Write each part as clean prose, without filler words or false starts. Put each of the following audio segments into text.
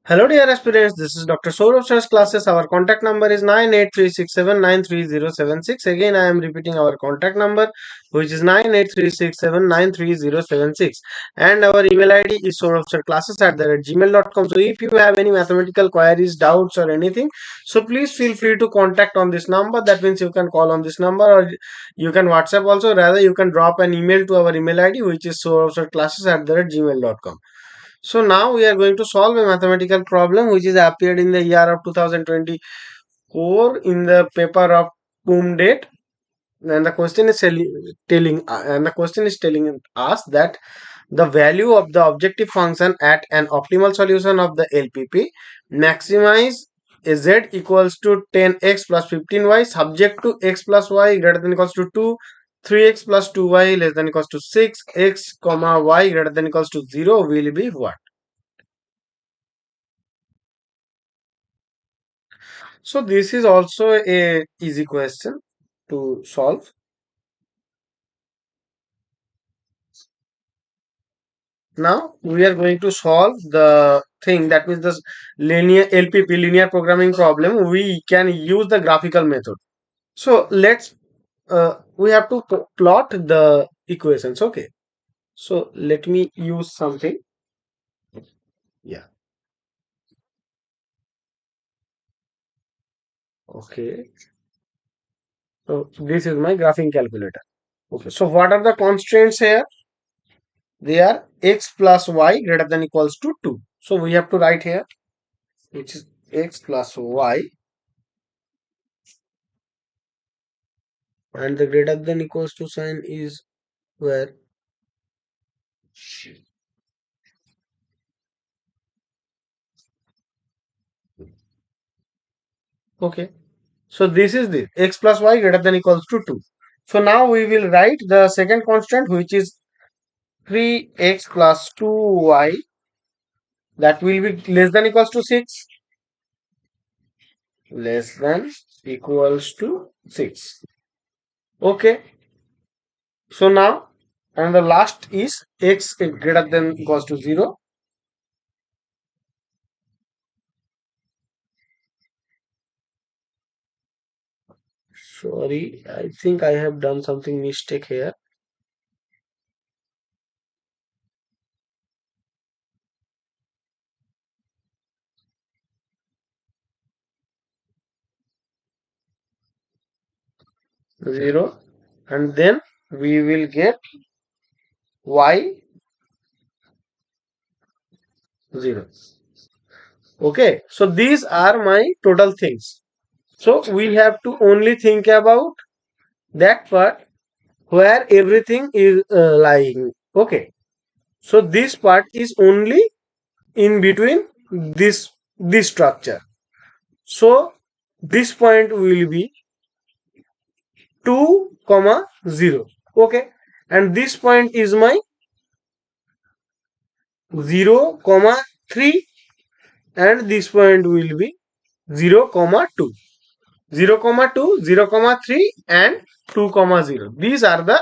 Hello dear aspirants, this is Dr. Sourav's classes. Our contact number is 98367930076. Again, I am repeating our contact number, which is 98367930076. And our email ID is souravclasses@gmail.com. So if you have any mathematical queries, doubts or anything, so please feel free to contact on this number. That means you can call on this number or you can WhatsApp also. Rather, you can drop an email to our email ID, which is souravclasses@gmail.com. So now we are going to solve a mathematical problem which is appeared in the year of 2024 in the paper of PUMDET, and the question is telling us that the value of the objective function at an optimal solution of the LPP maximize z equals to 10x plus 15y subject to x plus y greater than equals to 2, 3x plus 2y less than equals to 6, x comma y greater than equals to 0 will be what? So this is also a easy question to solve. Now we are going to solve the thing, that means the linear LPP linear programming problem. We can use the graphical method. So let's we have to plot the equations. Okay. So let me use something. Yeah. Okay. So this is my graphing calculator. Okay. So what are the constraints here? They are x plus y greater than equals to 2. So we have to write here, which is x plus y, and the greater than equals to sign is where? Okay, so this is the x plus y greater than equals to 2. So now we will write the second constant, which is 3x plus 2y, that will be less than equals to 6, less than equals to 6. Okay, so now, and the last is x greater than equals to 0. Sorry, I think I have done something mistake here. 0, and then we will get y 0. Okay, so these are my total things. So we have to only think about that part where everything is lying. Okay, so this part is only in between this structure. So this point will be 2 comma 0. Okay, and this point is my 0 comma 3, and this point will be 0 comma 2. 0 comma 2, 0 comma 3 and 2 comma 0. These are the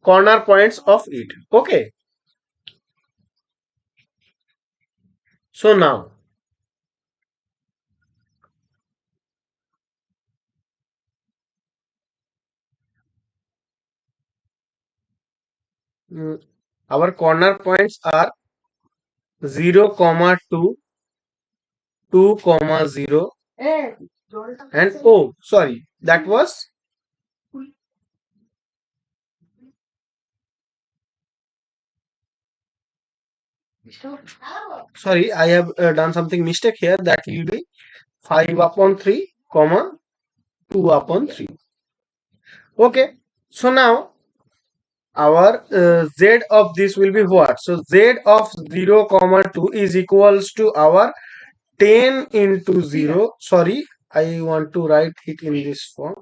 corner points of it. Okay. So now our corner points are 0 comma 2, 2 comma 0 and oh sorry, that was sorry, I have done something mistake here. That will be 5 upon 3 comma 2 upon 3. Okay, so now our z of this will be what? So z of 0 comma 2 is equals to our 10 into 0. Sorry, I want to write it in this form.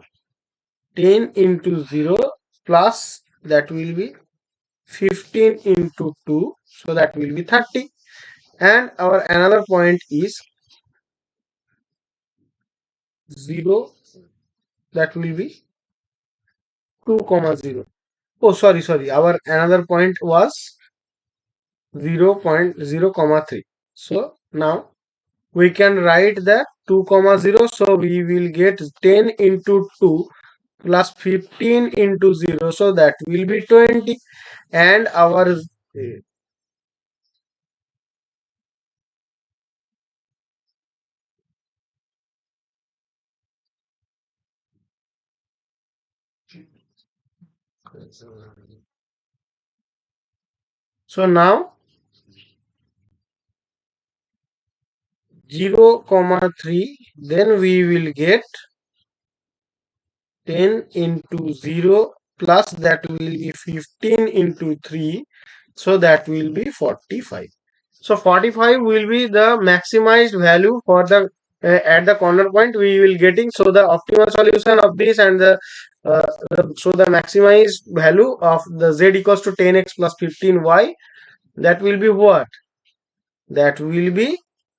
10 into 0 plus that will be 15 into 2, so that will be 30. And our another point is 0, that will be 2 comma 0. Oh sorry, our another point was 0.0 comma 3. So now we can write the 2 comma 0. So we will get 10 into 2 plus 15 into 0. So that will be 20. And our so now 0 comma 3, then we will get 10 into 0 plus that will be 15 into 3, so that will be 45. So 45 will be the maximized value for the at the corner point we will getting. So the optimal solution of this and so the maximized value of the z equals to 10x plus 15y, that will be what? That will be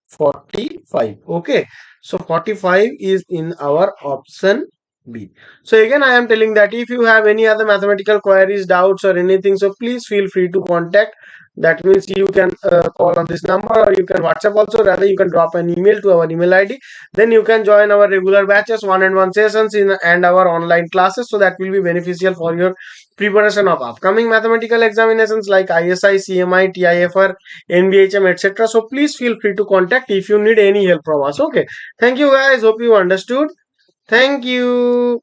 45. Okay, so 45 is in our option B. So again I am telling that if you have any other mathematical queries, doubts or anything, so please feel free to contact. That means you can call on this number, or you can WhatsApp also. Rather, you can drop an email to our email ID. Then you can join our regular batches, one-on-one sessions in and our online classes. So that will be beneficial for your preparation of upcoming mathematical examinations like ISI, CMI, TIFR, NBHM, etc. So please feel free to contact if you need any help from us. Okay. Thank you guys. Hope you understood. Thank you.